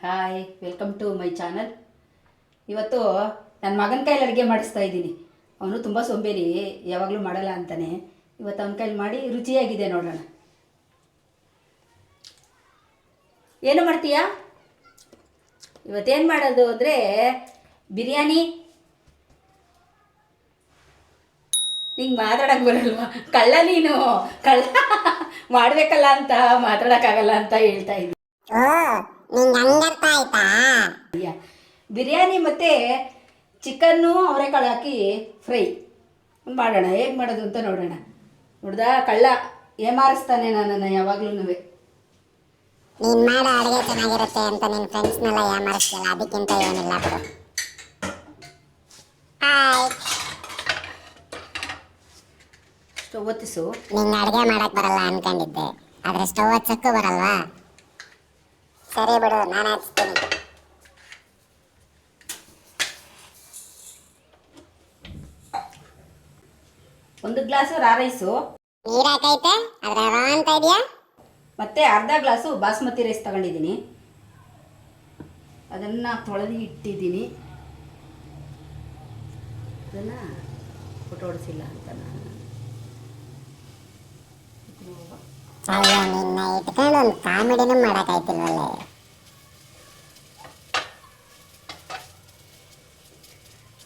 Hi, welcome to my channel. ಇವತ್ತು ನನ್ನ ಮಗನ ಕೈಲಿ ಅಡುಗೆ ಮಾಡಿಸ್ತಾ ಇದ್ದೀನಿ. ಅವನು ತುಂಬ ಸೋಂಬೇರಿ, ಯಾವಾಗಲೂ ಮಾಡಲ್ಲ ಅಂತಾನೆ. ಇವತ್ತು ಅವನ ಕೈಲಿ ಮಾಡಿ ರುಚಿಯಾಗಿದೆ, ನೋಡೋಣ. ಏನು ಮಾಡ್ತೀಯಾ? ಇವತ್ತೇನು ಮಾಡೋದು ಅಂದರೆ ಬಿರಿಯಾನಿ. ನಿಂಗೆ ಮಾತಾಡೋಕ್ಕೆ ಬರಲ್ವಾ? ಕಳ್ಳ ನೀನು, ಕಳ್ಳ ಮಾಡಬೇಕಲ್ಲ ಅಂತ ಮಾತಾಡೋಕ್ಕಾಗಲ್ಲ ಅಂತ ಹೇಳ್ತಾ ಇದ್ದೀನಿ. ಬಿರಿಯಾನಿ ಮತ್ತು ಚಿಕನ್ನು ಅವರೆಕಾಳು ಹಾಕಿ ಫ್ರೈ ಮಾಡೋಣ. ಹೇಗೆ ಮಾಡೋದು ಅಂತ ನೋಡೋಣ. ನೋಡ್ದ, ಕಳ್ಳ ಏಮಾರಿಸ್ತಾನೆ ನನ್ನನ್ನು ಯಾವಾಗ್ಲೂ. ನೀನು ಮಾಡೋ ಅಡುಗೆ ಚೆನ್ನಾಗಿರುತ್ತೆ ಅಂತ ನಿನ್ನ ಫ್ರೆಂಡ್ಸ್ನೆಲ್ಲ ಯಾಮಾರಿಸ್ತಿಲ್ಲ, ಅದಕ್ಕಿಂತ ಏನಿಲ್ಲ ಬಿಡು. ಸ್ಟವ್ ಹೊತ್ತಿಸು. ನಿಂಗೆ ಅಡುಗೆ ಮಾಡಕ್ಕೆ ಬರಲ್ಲ ಅನ್ಕೊಂಡಿದ್ದೆ, ಆದರೆ ಸ್ಟವ್ ಹಚ್ಚಕ್ಕೂ ಬರಲ್ವಾ? ಸರಿ ಬಿಡು, ನಾನು ಹಚ್ತೀನಿ. ಒಂದು ಗ್ಲಾಸು ರೈಸು, ನೀರು ಹಾಕೈತೆ, ಆದರೆ ರಾ ಅಂತ ಇದೆಯಾ? ಮತ್ತು ಅರ್ಧ ಗ್ಲಾಸು ಬಾಸ್ಮತಿ ರೈಸ್ ತಗೊಂಡಿದ್ದೀನಿ. ಅದನ್ನು ತೊಳೆದು ಇಟ್ಟಿದ್ದೀನಿ. ಅದನ್ನು ಫೋಟೋ ಹೊಡಿಸಿಲ್ಲ ಅಂತ ನಾನು. ಅಯ್ಯೋ, ನಿನ್ನ ಇಟ್ಕೊಂಡು ಒಂದು ಕಾಮಿಡಿನೂ ಮಾಡೋಕ್ಕಾಯ್ತಿಲ್ವಲ್ಲ.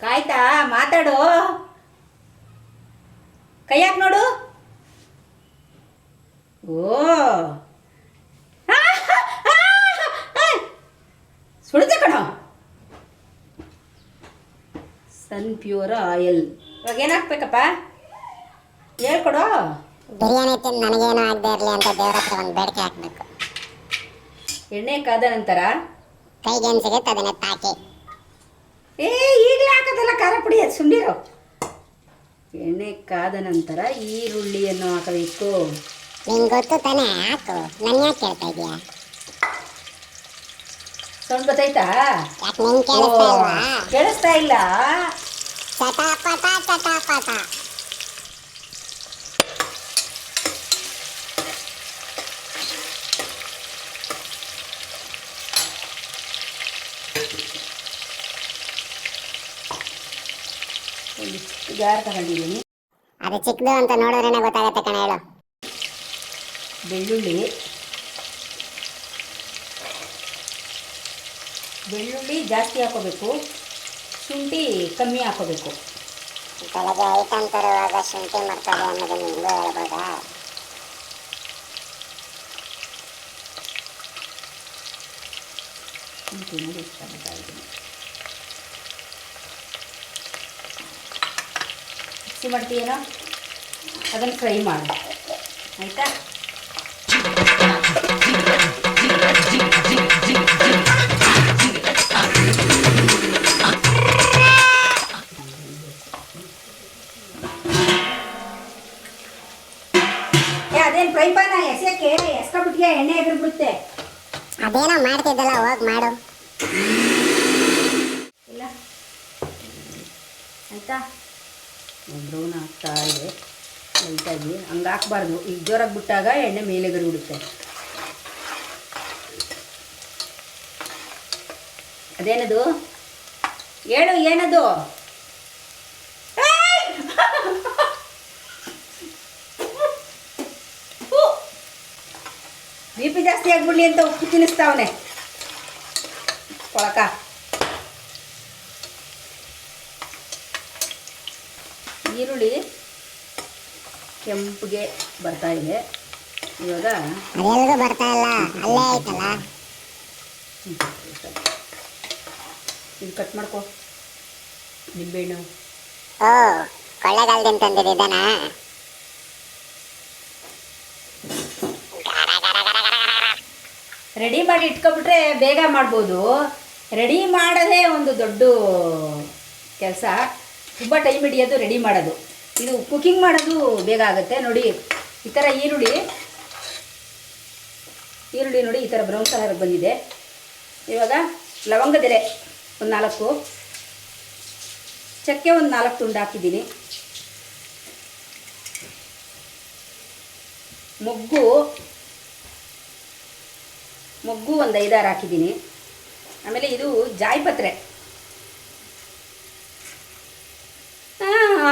ಕಾಯ್ತಾ ಮಾತಾಡು. ಕೈಯಾಕ್ ನೋಡು. ಓ, ಸುಳಿತೆ ಕಣೋ. ಸನ್ ಪ್ಯೂರ್ ಆಯಿಲ್. ಇವಾಗ ಏನಾಕ್ಬೇಕಪ್ಪ ಹೇಳ್ಕೊಡು. ಬಿರಿಯಾನಿ ತಿಂದು ನನಗೇನು ಆಗದೆ ಇರಲಿ ಅಂತ ದೇವ್ರ ಹತ್ರ ಒಂದು ಬೇಡಿಕೆ ಹಾಕಬೇಕು. ಎಣ್ಣೆ ಕಾದ ನಂತರ ಕೈಗೇನು ಸಿಗುತ್ತೆ ಅದನ್ನೇ ತಾಕಿ. ಈಗಲೇ ಹಾಕೋದಲ್ಲ ಖಾರ ಪುಡಿ, ಅದು ಸುಮ್ಮನಿರೋ. ಎಣ್ಣೆ ಕಾದ ನಂತರ ಈರುಳ್ಳಿಯನ್ನು ಹಾಕಬೇಕು. ನಿಂಗೆ ಗೊತ್ತು ತಾನೇ, ಹಾಕು. ನನ್ನ ಯಾಕೆ ಕೇಳ್ತಾ ಇದೀಯಾ? ಸೌಂಡ್ ಗೊತ್ತಾಯ್ತಾ? ಯಾಕೆ ನಿಂಗೆ ಕೇಳಿಸ್ತಾ ಇಲ್ವಾ? ಕೇಳಿಸ್ತಾ ಇಲ್ಲ. ಚಟಾಪಟ ಚಟಾಪಟ. ಒಂದು ಚಿಕ್ಕ ಜಾರ್ ತಗೊಂಡಿದ್ದೀನಿ. ಅದು ಚಿಕ್ಕದು ಅಂತ ನೋಡಿದ್ರೇನೆ ಗೊತ್ತಾಗತ್ತೆ ಕಣ, ಹೇಳು. ಬೆಳ್ಳುಳ್ಳಿ ಜಾಸ್ತಿ ಹಾಕೋಬೇಕು, ಶುಂಠಿ ಕಮ್ಮಿ ಹಾಕೋಬೇಕು. ಬೆಳಗ್ಗೆ ಐಟಮ್ ತರುವಾಗ ಶುಂಠಿ ಮಾಡ್ತದೆ ಅನ್ನೋದು ನಿಮಗೂ ಹೇಳ್ಬೋದಾ? ಶುಂಠಿ ನೋಡಿ ಇಷ್ಟ ಆಗ್ತಾ ಇದ್ದೀನಿ. ಮಿಕ್ಸಿ ಮಾಡ್ತೀಯೇನೋ, ಅದನ್ನು ಫ್ರೈ ಮಾಡಿ, ಆಯಿತಾ? ಅದೇನು ಫ್ರೈ ಪಾನ ಎಸೆಯಕ್ಕೆ ಎಸ್ಕೊಬಿಟ್ಟಿಯಾ? ಎಣ್ಣೆ ಎಗರ್ಬಿಡುತ್ತೆ. ಅದೇನೋ ಮಾಡ್ತಿದ್ದಲ್ಲ, ಹೋಗಿ ಮಾಡು. ಇಲ್ಲ, ಆಯಿತಾ? ಬ್ರೌನ್ ಆಗ್ತಾ ಇದೆ ಲೈಟಾಗಿ. ಹಂಗೆ ಹಾಕ್ಬಾರ್ದು, ಈಗ ಜೋರಾಗಿ ಬಿಟ್ಟಾಗ ಎಣ್ಣೆ ಮೇಲೆ ಬಿಡುತ್ತೆ. ಅದೇನದು ಹೇಳು, ಏನದು? ಬಿ ಪಿ ಜಾಸ್ತಿ ಆಗ್ಬಿಡ್ಲಿ ಅಂತ ಉಪ್ಪು ತಿನ್ನಿಸ್ತಾವನೆ ಕೊಳಕ. ಈರುಳ್ಳಿ ಕೆಂಪಿಗೆ ಬರ್ತಾ ಇದೆ ಇವಾಗ. ಅದೆಲ್ಲಗೂ ಬರ್ತಾ ಇಲ್ಲ, ಅಲ್ಲೇ ಆಯ್ತಲ್ಲ. ಇದು ಕಟ್ ಮಾಡ್ಕೊ. ನಿಂಬೆಹಣ್ಣು. ಓ, ಕೊಳ್ಳೆಗಾಲದಿಂದ ತಂದಿದ್ದಾನ. ರೆಡಿ ಮಾಡಿ ಇಟ್ಕೊಬಿಟ್ರೆ ಬೇಗ ಮಾಡ್ಬೋದು. ರೆಡಿ ಮಾಡೋದೇ ಒಂದು ದೊಡ್ಡ ಕೆಲಸ, ತುಂಬ ಟೈಮ್ ಹಿಡಿಯೋದು ರೆಡಿ ಮಾಡೋದು. ಇದು ಕುಕಿಂಗ್ ಮಾಡೋದು ಬೇಗ ಆಗುತ್ತೆ. ನೋಡಿ, ಈ ಥರ ಈರುಳ್ಳಿ ನೋಡಿ, ಈ ಥರ ಬ್ರೌನ್ ಕಲರ್ ಬಂದಿದೆ. ಇವಾಗ ಲವಂಗದೆಲೆ ಒಂದು 4, ಚಕ್ಕೆ ಒಂದು 4 ತುಂಡು ಹಾಕಿದ್ದೀನಿ. ಮೊಗ್ಗು ಒಂದು 5-6 ಹಾಕಿದ್ದೀನಿ. ಆಮೇಲೆ ಇದು ಜಾಯಿಪತ್ರೆ.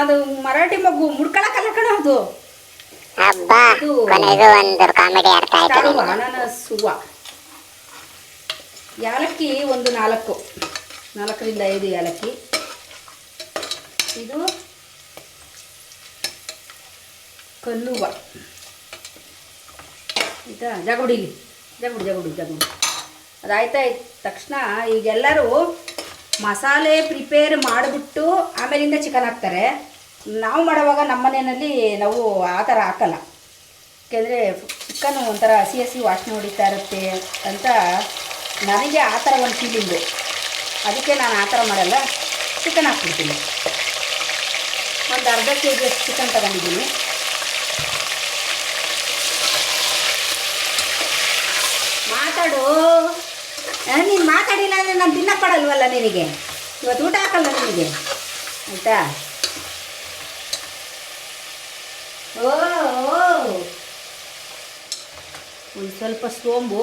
ಅದು ಮರಾಠಿ ಮಗು ಮುಡ್ಕೊಳಕಲ್ಲ ಕಣ ಅದು. ಹಬ್ಬ ಕೊನೆಗೂ ಒಂದು ಕಾಮಿಡಿ ಅರ್ಥ ಆಯ್ತು ತಾಳುವ ನಿನಗೆ. ಅನಾನಸ್ ಹೂವ. ಯಾಲಕ್ಕಿ ಒಂದು 4ರಿಂದ 5 ಯಾಲಕ್ಕಿ. ಇದು ಕಲ್ಲುವ. ಆಯಿತಾ, ಜಗುಡಿಲಿ ಜಗುಡು. ಅದಾಯ್ತಾ ತಕ್ಷಣ ಈಗೆಲ್ಲರೂ ಮಸಾಲೆ ಪ್ರಿಪೇರ್ ಮಾಡಿಬಿಟ್ಟು ಆಮೇಲಿಂದ ಚಿಕನ್ ಹಾಕ್ತಾರೆ. ನಾವು ಮಾಡುವಾಗ ನಮ್ಮ ಮನೆಯಲ್ಲಿ ನಾವು ಆ ಥರ ಹಾಕಲ್ಲ. ಯಾಕೆಂದರೆ ಚಿಕನ್ ಒಂಥರ ಹಸಿ ವಾಸನೆ ಹೊಡಿತಾ ಇರುತ್ತೆ ಅಂತ ನನಗೆ ಆ ಥರ ಒಂದು ಫೀಲಿಂಗು. ಅದಕ್ಕೆ ನಾನು ಆ ಥರ ಮಾಡಲ್ಲ, ಚಿಕನ್ ಹಾಕ್ಬಿಡ್ತೀನಿ. ಒಂದು ಅರ್ಧ kg ಅಷ್ಟು ಚಿಕನ್ ತಗೊಂಡಿದ್ದೀನಿ. ಮಾತಾಡು, ನೀನು ಮಾತಾಡಿಲ್ಲ ಅಂದರೆ ನಾನು ತಿನ್ನಕ್ಕೊಡಲ್ವಲ್ಲ ನಿನಗೆ. ಇವತ್ತು ಊಟ ಹಾಕಲ್ಲ ನಿನಗೆ, ಆಯಿತಾ? ಓ ಒಂದು ಸ್ವಲ್ಪ ಸೋಂಬು,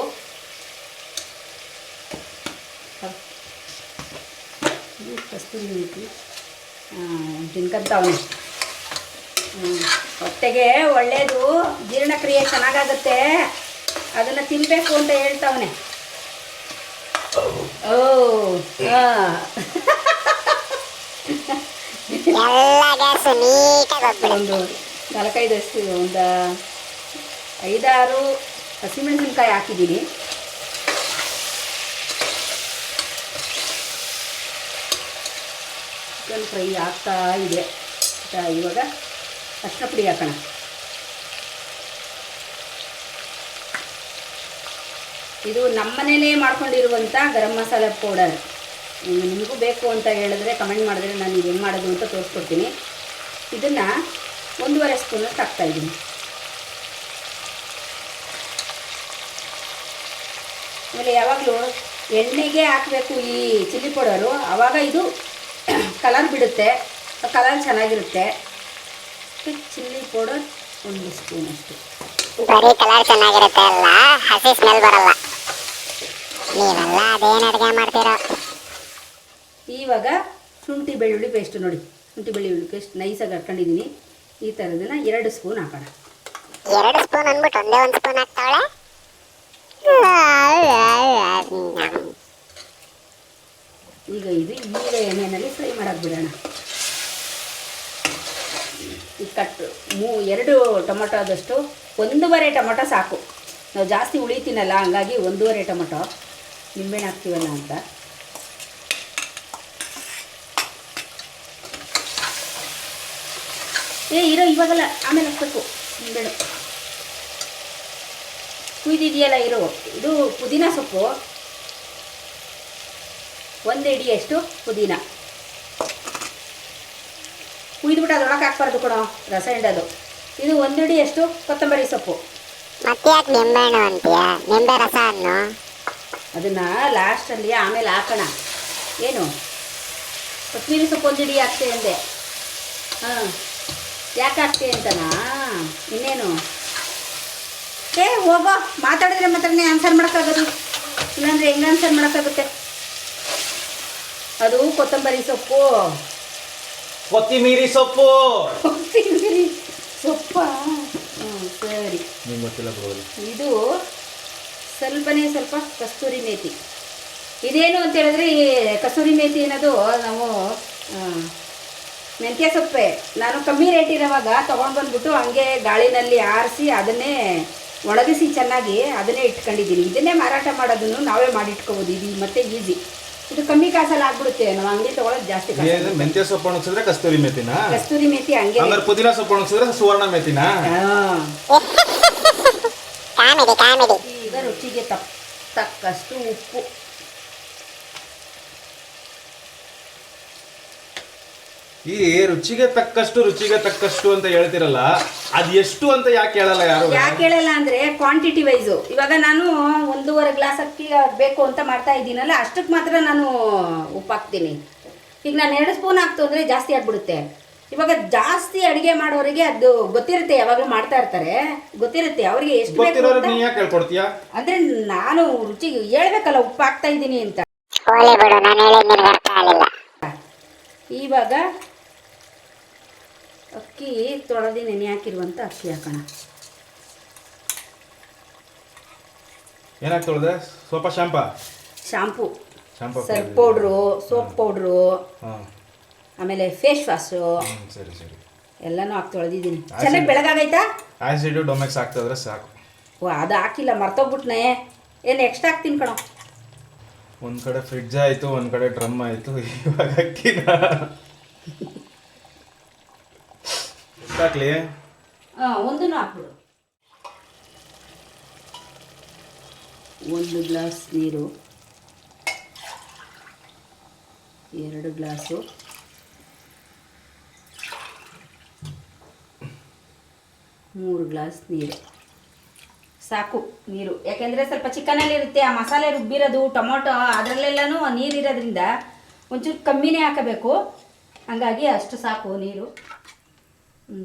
ಕಸ್ತೂರಿ ಮೇಥಿ ತಿನ್ಕಂತವನು. ಹೊಟ್ಟೆಗೆ ಒಳ್ಳೆಯದು, ಜೀರ್ಣಕ್ರಿಯೆ ಚೆನ್ನಾಗಾಗುತ್ತೆ, ಅದನ್ನು ತಿನ್ನಬೇಕು ಅಂತ ಹೇಳ್ತಾವನೆ. ಓ ಹಾಂ, ಎಲ್ಲ ಗ್ಯಾಸು ನೀಟಾಗಿ ಹೋಗ್ಬಿಡು. ಒಂದು 4-5 ಒಂದು 5-6 ಹಸಿಮೆಣಸಿನ್ಕಾಯಿ ಹಾಕಿದ್ದೀನಿ. ಚಿಕನ್ ಫ್ರೈ ಆಗ್ತಾ ಇದೆ. ಇವಾಗ ಅರಿಶಿನ ಪುಡಿ ಹಾಕೋಣ. ಇದು ನಮ್ಮನೇಲೇ ಮಾಡ್ಕೊಂಡಿರುವಂಥ ಗರಂ ಮಸಾಲೆ ಪೌಡರ್. ನಿಮಗೂ ಬೇಕು ಅಂತ ಹೇಳಿದ್ರೆ ಕಮೆಂಟ್ ಮಾಡಿದ್ರೆ ನಾನು ಇದು ಹೆಂಗೆ ಮಾಡೋದು ಅಂತ ತೋರಿಸ್ಕೊಡ್ತೀನಿ. ಇದನ್ನು 1.5 ಸ್ಪೂನಷ್ಟು ಹಾಕ್ತಾಯಿದ್ದೀನಿ. ಆಮೇಲೆ ಯಾವಾಗಲೂ ಎಣ್ಣೆಗೆ ಹಾಕಬೇಕು ಈ ಚಿಲ್ಲಿ ಪೌಡರು, ಆವಾಗ ಇದು ಕಲರ್ ಬಿಡುತ್ತೆ, ಕಲರ್ ಚೆನ್ನಾಗಿರುತ್ತೆ. ಚಿಲ್ಲಿ ಪೌಡರ್ 1 ಸ್ಪೂನಷ್ಟು. ಬರೀ ಕಲರ್ ಚೆನ್ನಾಗಿರುತ್ತೆ ಅಲ್ಲ, ಹಸಿ ಸ್ಮೆಲ್ ಬರಲ್ಲ. ನೀವೆಲ್ಲ ಅದೇನು ಅಡುಗೆ ಮಾಡ್ತೀರೋ. ಇವಾಗ ಶುಂಠಿ ಬೆಳ್ಳುಳ್ಳಿ ಪೇಸ್ಟ್ ನೋಡಿ, ಶುಂಠಿ ಬೆಳ್ಳುಳ್ಳಿ ಪೇಸ್ಟ್ ನೈಸಾಗಿ ಹಾಕ್ಕೊಂಡಿದ್ದೀನಿ. ಈ ಥರದನ್ನು 2 ಸ್ಪೂನ್ ಹಾಕೋಣ. 2 ಸ್ಪೂನ್ ಅಂದ್ಬಿಟ್ಟು ಒಂದೇ 1 ಸ್ಪೂನ್ ಹಾಕ್ತಾವಳೆ. ಈಗ ಎಣ್ಣೆಯಲ್ಲಿ ಫ್ರೈ ಮಾಡೋಕೆ ಬಿಡೋಣ. ಈ 2 ಟೊಮೊಟೊ ಆದಷ್ಟು, 1.5 ಟೊಮೊಟೊ ಸಾಕು. ನಾವು ಜಾಸ್ತಿ ಉಳಿತೀನಲ್ಲ, ಹಂಗಾಗಿ 1.5 ಟೊಮೊಟೊ ನಿಂಬೆಹಣ್ಣು ಹಾಕ್ತೀವಲ್ಲ ಅಂತ. ಇವಾಗಲ್ಲ, ಆಮೇಲೆ ಹಾಕ್ಬೇಕು ನಿಂಬೆಹಣ್ಣು. ಕುಯ್ದಿದೆಯಲ್ಲ ಇದು ಪುದೀನ ಸೊಪ್ಪು, 1 ಹಿಡಿಯಷ್ಟು ಪುದೀನ ಕುಯ್ದುಬಿಟ್ಟು ಅದರೊಳಗೆ ಹಾಕ್ಬಾರ್ದು ಕೊಡೋ, ರಸ ಹಿಂಡೋದು. ಇದು 1 ಹಿಡಿಯಷ್ಟು ಕೊತ್ತಂಬರಿ ಸೊಪ್ಪು. ಮತ್ತೆ ಯಾಕೆ ನಿಂಬೆಹಣ್ಣು ಅಂತೀಯ? ನಿಂಬೆ ರಸ ಅನ್ನು ಅದನ್ನು ಲಾಸ್ಟಲ್ಲಿ ಆಮೇಲೆ ಹಾಕೋಣ. ಏನು ಕೊತ್ತಂಬರಿ ಸೊಪ್ಪು 1 ಹಿಡಿ ಹಾಕ್ತೆ ಅಂದೆ. ಹಾಂ, ಯಾಕೆ ಹಾಕ್ತೆ ಅಂತನಾ? ಇನ್ನೇನು ಹೋಗೋ, ಮಾತಾಡಿದ್ರೆ ಮಾತ್ರನೇ ಆನ್ಸರ್ ಮಾಡೋಕ್ಕಾಗೋದು, ಇಲ್ಲಾಂದರೆ ಹೆಂಗೆ ಆನ್ಸರ್ ಮಾಡೋಕ್ಕಾಗುತ್ತೆ? ಅದು ಕೊತ್ತಂಬರಿ ಸೊಪ್ಪು, ಕೊತ್ತಿಮೀರಿ ಸೊಪ್ಪು. ಕೊತ್ತಂಬರಿ ಸೊಪ್ಪ. ಸರಿ, ಇದು ಸ್ವಲ್ಪ ಕಸ್ತೂರಿ ಮೇಥಿ. ಇದೇನು ಅಂತ ಹೇಳಿದ್ರೆ, ಈ ಕಸ್ತೂರಿ ಮೇಥಿ ಅನ್ನೋದು ನಾವು ಮೆಂತ್ಯ ಸೊಪ್ಪೆ ನಾನು ಕಮ್ಮಿ ರೇಟ್ ಇರೋವಾಗ ತೊಗೊಂಡು ಬಂದ್ಬಿಟ್ಟು ಹಂಗೆ ಗಾಳಿನಲ್ಲಿ ಆರಿಸಿ ಅದನ್ನೇ ಒಣಗಿಸಿ ಚೆನ್ನಾಗಿ ಅದನ್ನೇ ಇಟ್ಕೊಂಡಿದ್ದೀನಿ. ಇದನ್ನೇ ಮಾರಾಟ ಮಾಡೋದನ್ನು ನಾವೇ ಮಾಡಿಟ್ಕೋಬೋದು. ಇದು ಮತ್ತೆ ಈಸಿ, ಇದು ಕಮ್ಮಿ ಕಾಸಲ್ಲಿ ಆಗ್ಬಿಡುತ್ತೆ. ನಾವು ಅಂಗಡಿ ತಗೊಳ್ಳೋದು ಜಾಸ್ತಿ ಕಾಸು. ಮೆಂತ್ಯ ಸೊಪ್ಪು ಒಣಗಿಸಿದ್ರೆ ಕಸ್ತೂರಿ ಮೇಥಿನಾ? ಕಸ್ತೂರಿ ಮೇಥಿ ಹಂಗೆ. ಅಂದ್ರೆ ಪುದೀನ ಸೊಪ್ಪು ಒಣಗಿಸಿದ್ರೆ ಸುವರ್ಣ ಮೇಥಿನಾ? ಕಾಮಿಡಿ. ಈಗ ರುಚಿಗೆ ತಕ್ಕಷ್ಟು ಉಪ್ಪು. ಈ ರುಚಿಗೆ ತಕ್ಕಷ್ಟು ಅಂತ ಹೇಳ್ತಿರಲ್ಲ, ಅದು ಎಷ್ಟು ಅಂತ ಯಾಕೆ ಹೇಳಲ್ಲ ಯಾರು? ಯಾಕೆ ಹೇಳಲ್ಲ ಅಂದ್ರೆ ಕ್ವಾಂಟಿಟಿ ವೈಸು. ಇವಾಗ ನಾನು 1.5 ಗ್ಲಾಸ್ ಅಕ್ಕಿ ಬೇಕು ಅಂತ ಮಾಡ್ತಾ ಇದ್ದೀನಲ್ಲ, ಅಷ್ಟಕ್ಕೆ ಮಾತ್ರ ನಾನು ಉಪ್ಪು ಹಾಕ್ತೀನಿ. ಈಗ ನಾನು 2 ಸ್ಪೂನ್ ಹಾಕ್ತು ಅಂದರೆ ಜಾಸ್ತಿ ಆಗ್ಬಿಡುತ್ತೆ. ಇವಾಗ ಜಾಸ್ತಿ ಅಡುಗೆ ಮಾಡೋರಿಗೆ ಅದು ಗೊತ್ತಿರುತ್ತೆ, ಯಾವಾಗಲೂ ಮಾಡ್ತಾ ಇರ್ತಾರೆ, ಗೊತ್ತಿರುತ್ತೆ ಅವ್ರಿಗೆ ಎಷ್ಟು ಬೇಕು ಅಂತ. ನೀ ಯಾಕೆ ಹೇಳ್ಕೊಡ್ತೀಯಾ? ಅಂದ್ರೆ ನಾನು ರುಚಿಗೆ ಹೇಳ್ಬೇಕಲ್ಲ ಉಪ್ಪು ಹಾಕ್ತಾ ಇದ್ದೀನಿ ಅಂತ. ಹೋಲಿ ಬಿಡು, ನಾನು ಹೇಳಿದ್ ನಿನಗೆ ಅರ್ಥ ಆಗಲಿಲ್ಲ. ಇವಾಗ ಅಕ್ಕಿ ತೊಳೆದು ನೆನೆ ಹಾಕಿರುವಂಥ ಅಕ್ಕಿ ಹಾಕೋಣ. ಏನಾಗಿ ತೊಳೆದೆ? ಸೋಪಾ ಶಾಂಪಾ? Shampoo, shampoo, surf powder, soap powder, ಹಾಂ, ಆಮೇಲೆ ಫೇಸ್ ವಾಶು ಸರಿ ಸರಿ, ಎಲ್ಲನೂ ಹಾಕಿ ತೊಳೆದಿದ್ದೀನಿ. ಚೆನ್ನಾಗಿ ಬೆಳಗಾಗೈತಾ? ಆ್ಯಸಿಡು ಡೊಮೆಕ್ಸ್ ಹಾಕ್ತಿದ್ರೆ ಸಾಕು. ಓ ಅದು ಹಾಕಿಲ್ಲ, ಮರ್ತೋಗ್ಬಿಟ್ನೆ. ಏನು ಎಕ್ಸ್ಟ್ರಾ ಹಾಕ್ತೀನಿ ಕಣೋ. ಒಂದು ಕಡೆ ಫ್ರಿಡ್ಜ್ ಆಯಿತು, ಒಂದು ಕಡೆ ಡ್ರಮ್ ಆಯಿತು, ಇವಾಗ ಅಕ್ಕಿನ ಹಾಕ್ಲಿ. ಹಾಂ, ಒಂದನ್ನು ಹಾಕ್ಬಿಡು. 1 ಗ್ಲಾಸ್ ನೀರು, 2 ಗ್ಲಾಸು, 3 ಗ್ಲಾಸ್ ನೀರು ಸಾಕು. ನೀರು ಯಾಕೆಂದರೆ ಸ್ವಲ್ಪ ಚಿಕನಲ್ಲಿ ಇರುತ್ತೆ, ಆ ಮಸಾಲೆ ರುಬ್ಬಿರೋದು, ಟೊಮೊಟೊ ಅದರಲ್ಲೆಲ್ಲನೂ ನೀರಿರೋದ್ರಿಂದ ಒಂಚೂರು ಕಮ್ಮಿನೇ ಹಾಕಬೇಕು. ಹಾಗಾಗಿ ಅಷ್ಟು ಸಾಕು ನೀರು.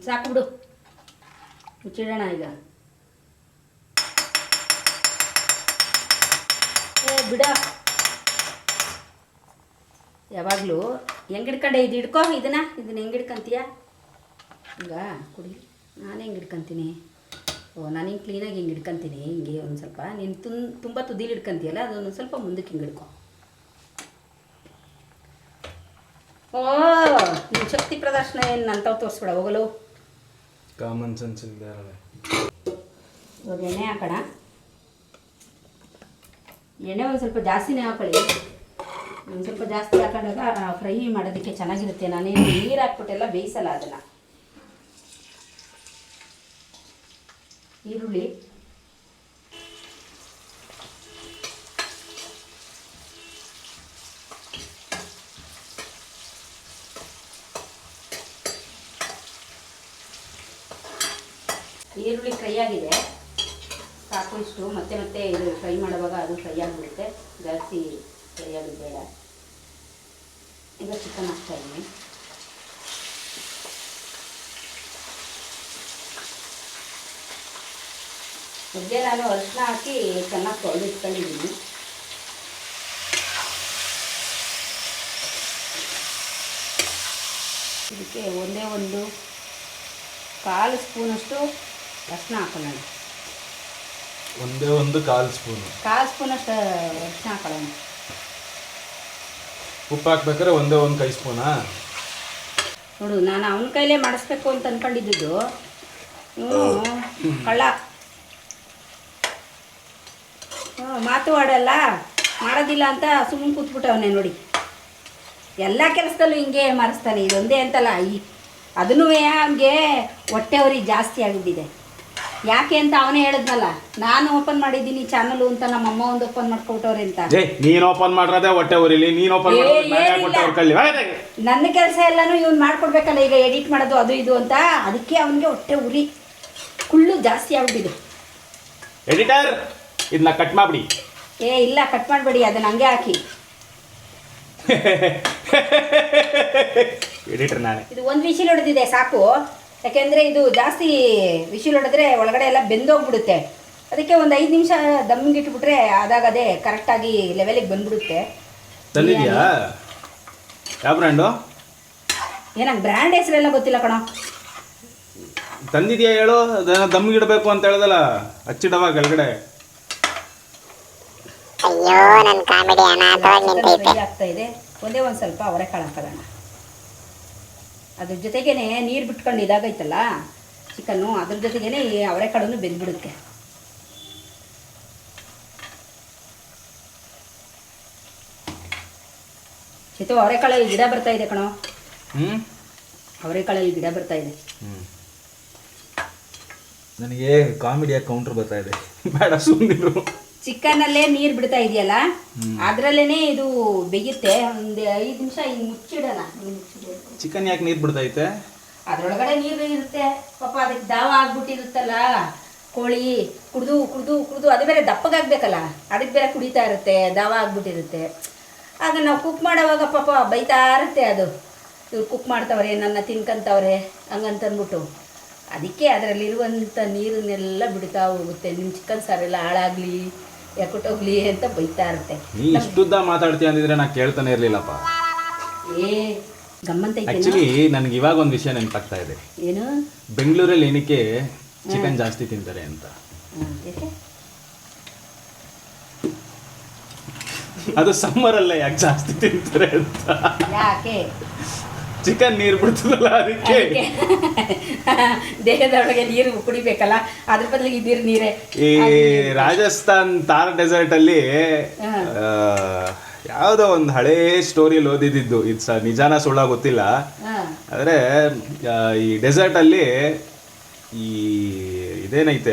ಸಾಕು ಬಿಡು, ಮುಚ್ಚಿಡೋಣ ಈಗ. ಬಿಡ, ಯಾವಾಗಲೂ ಹೆಂಗೆ ಹಿಡ್ಕೊಂಡೆ ಇದು ಹಿಡ್ಕೊ, ಇದನ್ನ ಹೆಂಗೆ ಹಿಡ್ಕೊಂತೀಯ? ಈಗ ಕುಡಿ, ನಾನು ಹೆಂಗೆ ಹಿಡ್ಕೊಂತೀನಿ? ಓ, ನಾನು ಹಿಂಗೆ ಕ್ಲೀನಾಗಿ ಹಿಂಗೆ ಹಿಡ್ಕೊಂತೀನಿ. ಹಿಂಗೆ ಒಂದು ಸ್ವಲ್ಪ ನೀನು ತುಂಬ ತುದಿಲಿ ಹಿಡ್ಕೊಂತೀಯಲ್ಲ, ಅದೊಂದು ಸ್ವಲ್ಪ ಮುಂದಕ್ಕೆ ಹಿಂಗೆ ಹಿಡ್ಕೊ. ಓ, ನಿನ್ನ ಶಕ್ತಿ ಪ್ರದರ್ಶನ ಏನು ಅಂಥವು ತೋರಿಸ್ಬೇಡ, ಹೋಗಲು. ಕಾಮನ್ ಸೆನ್ಸ್ ಇದೆ. ಇವಾಗ ಎಣ್ಣೆ ಹಾಕೋಣ. ಎಣ್ಣೆ ಒಂದು ಸ್ವಲ್ಪ ಜಾಸ್ತಿನೇ ಹಾಕೊಳ್ಳಿ. ಒಂದು ಸ್ವಲ್ಪ ಜಾಸ್ತಿ ಹಾಕೊಂಡಾಗ ಫ್ರೈ ಮಾಡೋದಕ್ಕೆ ಚೆನ್ನಾಗಿರುತ್ತೆ. ನಾನೇನು ನೀರು ಹಾಕ್ಬಿಟ್ಟೆಲ್ಲ ಬೇಯಿಸಲ್ಲ ಅದನ್ನು. ಈರುಳ್ಳಿ, ಫ್ರೈ ಆಗಿದೆ, ಸಾಕು ಇಷ್ಟು. ಮತ್ತೆ ಮತ್ತೆ ಇದು ಫ್ರೈ ಮಾಡುವಾಗ ಅದು ಫ್ರೈ ಆಗಿಬಿಡುತ್ತೆ, ಜಾಸ್ತಿ ಫ್ರೈ ಆಗೋದು ಬೇಡ. ಈಗ ಚಿಕನ್ ಹಾಕ್ತಾ ಇದ್ದೀನಿ. ಮೊದಲೇ ನಾನು ಅರಿಶಿನ ಹಾಕಿ ಚೆನ್ನಾಗಿ ತೊಳೆದಿಟ್ಕೊಂಡಿದ್ದೀನಿ. ಇದಕ್ಕೆ ಒಂದೇ ಒಂದು 1/4 ಸ್ಪೂನಷ್ಟು ಅರಿಶಿನ ಹಾಕೋಣ. ಒಂದೇ ಒಂದು 1/4 ಸ್ಪೂನು. 1/4 ಸ್ಪೂನಷ್ಟು ಅರಿಶಿನ ಹಾಕೊಳ್ಳೋಣ. ಉಪ್ಪು ಹಾಕ್ಬೇಕಾದ್ರೆ ಒಂದೇ ಒಂದು ಕೈ ಸ್ಪೂನಾ? ನೋಡು, ನಾನು ಅವನ ಕೈಲೇ ಮಾಡಿಸ್ಬೇಕು ಅಂತ ಅಂದ್ಕೊಂಡಿದ್ದು. ಕಳ್ಳ. ಮಾತು ಆಡಲ್ಲ, ಮಾಡೋದಿಲ್ಲ ಅಂತ ಸುಮ್ಮನೆ ಕೂತ್ಬಿಟ್ಟವನೇ ನೋಡಿ. ಎಲ್ಲ ಕೆಲಸದಲ್ಲೂ ಹಿಂಗೆ ಮಾಡಿಸ್ತಾನೆ. ಇದೊಂದೇ ಅಂತಲ್ಲ, ಅದನ್ನೂ ಅವನಿಗೆ ಹೊಟ್ಟೆ ಅವ್ರಿಗೆ ಜಾಸ್ತಿ ಆಗಿಬಿಟ್ಟಿದೆ. ಯಾಕೆ ಅಂತ ಅವನೇ ಹೇಳಿದ್ನಲ್ಲ, ನಾನು ಓಪನ್ ಮಾಡಿದ್ದೀನಿ ಚಾನಲು ಅಂತ, ನಮ್ಮಮ್ಮ ಒಂದು ಓಪನ್ ಮಾಡ್ಕೊಬಿಟ್ಟವ್ರೆ ಅಂತ. ನೀನು ಓಪನ್ ಮಾಡ್ರದೆ ಹೊಟ್ಟೆ ಊರಿಲಿ, ನೀನು ಓಪನ್ ನನ್ನ ಕೆಲಸ ಎಲ್ಲನೂ ಇವ್ನು ಮಾಡ್ಕೊಡ್ಬೇಕಲ್ಲ, ಈಗ ಎಡಿಟ್ ಮಾಡೋದು ಅದು ಇದು ಅಂತ. ಅದಕ್ಕೆ ಅವನಿಗೆ ಹೊಟ್ಟೆ ಉರಿ ಕುಳ್ಳು ಜಾಸ್ತಿ ಆಗ್ಬಿಟ್ಟಿದೆ. ಎಡಿಟರ್, ಇದನ್ನ ಕಟ್ ಮಾಡ್ಬಿಡಿ. ಇಲ್ಲ, ಕಟ್ ಮಾಡಬೇಡಿ, ಅದನ್ನ ಹಂಗೆ ಹಾಕಿ. ಎಡಿಟರ್ ನಾನೇ. ಇದು ಒಂದು ವಿಶಿಲ್ ಹೊಡೆದಿದೆ ಸಾಕು. ಯಾಕೆಂದರೆ ಇದು ಜಾಸ್ತಿ ವಿಶಿಲ್ ಹೊಡೆದ್ರೆ ಒಳಗಡೆ ಎಲ್ಲ ಬೆಂದೋಗ್ಬಿಡುತ್ತೆ. ಅದಕ್ಕೆ ಒಂದು 5 ನಿಮಿಷ ದಮ್ಮಿಗೆ ಇಟ್ಬಿಟ್ರೆ ಆದಾಗ ಅದೇ ಕರೆಕ್ಟಾಗಿ ಲೆವೆಲಿಗೆ ಬಂದ್ಬಿಡುತ್ತೆ. ತಂದಿದ್ಯಾ? ಯಾವ ಬ್ರ್ಯಾಂಡು? ನಂಗೆ ಬ್ರ್ಯಾಂಡ್ ಹೆಸರೆಲ್ಲ ಗೊತ್ತಿಲ್ಲ ಕಣೋ. ತಂದಿದ್ಯಾ ಹೇಳು. ಅದನ್ನ ದಮ್ಮಿಗೆ ಇಡಬೇಕು ಅಂತ ಹೇಳ್ದಲ್ಲ, ಹಚ್ಚಿಡವ ಕೆಳಗಡೆ. ಅಯ್ಯೋ, ನನ್ನ ಕಾಮಿಡಿ ಅನಾಥವಾಗಿ ನಿಂತೈತೆ. ಆಗ್ತಾ ಇದೆ. ಒಂದೇ ಒಂದು ಸ್ವಲ್ಪ ಅವರೆಕಾಳು ಹಾಕೋಣ. ಅದ್ರ ಜೊತೆಗೇನೆ ನೀರು ಬಿಟ್ಕೊಂಡು ಇದಾಗೈತಲ್ಲ ಚಿಕನ್ನು, ಅದ್ರ ಜೊತೆಗೇನೆ ಈ ಅವರೆಕಾಳನ್ನು ಬೆಂದ್ಬಿಡುತ್ತೆ. ಚಿತ್ತು, ಅವರೆಕಾಳಲ್ಲಿ ಗಿಡ ಬರ್ತಾ ಇದೆ ಕಣೋ. ಅವರೆಕಾಳಲ್ಲಿ ಗಿಡ ಬರ್ತಾ ಇದೆ. ನನಗೆ ಕಾಮಿಡಿಯಾಗಿ ಕೌಂಟ್ರ್ ಬರ್ತಾ ಇದೆ, ಬೇಡ ಸುಮ್ಮನಿರು. ಚಿಕನಲ್ಲೇ ನೀರು ಬಿಡ್ತಾ ಇದೆಯಲ್ಲ, ಅದರಲ್ಲೇ ಇದು ಬೇಯುತ್ತೆ. ಒಂದು 5 ನಿಮಿಷ ಹಿಂಗೆ ಮುಚ್ಚಿಡೋಣ. ಚಿಕನ್ ಯಾಕೆ ನೀರು ಬಿಡ್ತೈತೆ? ಅದರೊಳಗಡೆ ನೀರು ಇರುತ್ತೆ ಪಾಪ, ಅದಕ್ಕೆ ದಾವ ಆಗ್ಬಿಟ್ಟಿರುತ್ತಲ್ಲ ಕೋಳಿ. ಕುಡ್ದು ಕುಡ್ದು ಕುಡ್ದು ಅದು ಬೇರೆ ದಪ್ಪಗಾಗಬೇಕಲ್ಲ, ಅದಕ್ಕೆ ಬೇರೆ ಕುಡಿತಾ ಇರುತ್ತೆ, ದಾವ ಆಗ್ಬಿಟ್ಟಿರುತ್ತೆ. ಆಗ ನಾವು ಕುಕ್ ಮಾಡೋವಾಗ ಪಾಪ ಬೈತಾ ಇರುತ್ತೆ ಅದು, ಇವ್ರು ಕುಕ್ ಮಾಡ್ತವ್ರೆ, ನನ್ನ ತಿನ್ಕೊಂತವ್ರೆ ಹಂಗಂತಂದ್ಬಿಟ್ಟು. ಅದಕ್ಕೆ ಅದರಲ್ಲಿರುವಂಥ ನೀರನ್ನೆಲ್ಲ ಬಿಡ್ತಾ ಹೋಗುತ್ತೆ. ನಿಮ್ಮ ಚಿಕನ್ ಸಾರೆಲ್ಲ ಹಾಳಾಗಲಿ, ಯಾಕೊಟ್ಟೋಗ್ಲಿ ಅಂತ ಬೈತಾ ಇರುತ್ತೆ. ನೀ ಇಷ್ಟುದ್ದ ಮಾತಾಡ್ತೀಯ ಅಂದಿದ್ರೆ ನಾ ಕೇಳ್ತಾನೆ ಇರ್ಲಿಲ್ಲಪ್ಪ. ಏ ಗಮ್ಮಂತ ಐತೆ ಆಕ್ಚುಲಿ ನನಗೆ ಇವಾಗ ಒಂದು ವಿಷಯ ನೆನಪಾಗ್ತಾ ಇದೆ. ಏನು? ಬೆಂಗಳೂರಲ್ಲಿ ಏನಕ್ಕೆ ಚಿಕನ್ ಜಾಸ್ತಿ ತಿಂತಾರೆ ಅಂತ. ಯಾಕೆ? ಅದು ಸಮ್ಮರ್ ಅಲ್ಲ ಯಾಕೆ ಜಾಸ್ತಿ ತಿಂತಾರೆ ಅಂತ. ಯಾಕೆ? ಚಿಕನ್ ನೀರು ಬಿಡ್ತದಲ್ಲ ಅದಕ್ಕೆ. ದೇಹದೊಳಗೆ ನೀರು ಕುಡಿಬೇಕಲ್ಲ, ಅದ್ರ ಬದಲಿಗೆ ನೀರೇ. ಈ ರಾಜಸ್ಥಾನ್ ಥಾರ್ ಡೆಸರ್ಟ್ ಅಲ್ಲಿ ಯಾವುದೋ ಒಂದು ಹಳೇ ಸ್ಟೋರಿಯಲ್ಲಿ ಓದಿದ್ದು, ಇದು ನಿಜಾನ ಸುಳ್ಳ ಗೊತ್ತಿಲ್ಲ. ಆದರೆ ಈ ಡೆಸರ್ಟ್ ಅಲ್ಲಿ ಈ ಇದೇನೈತೆ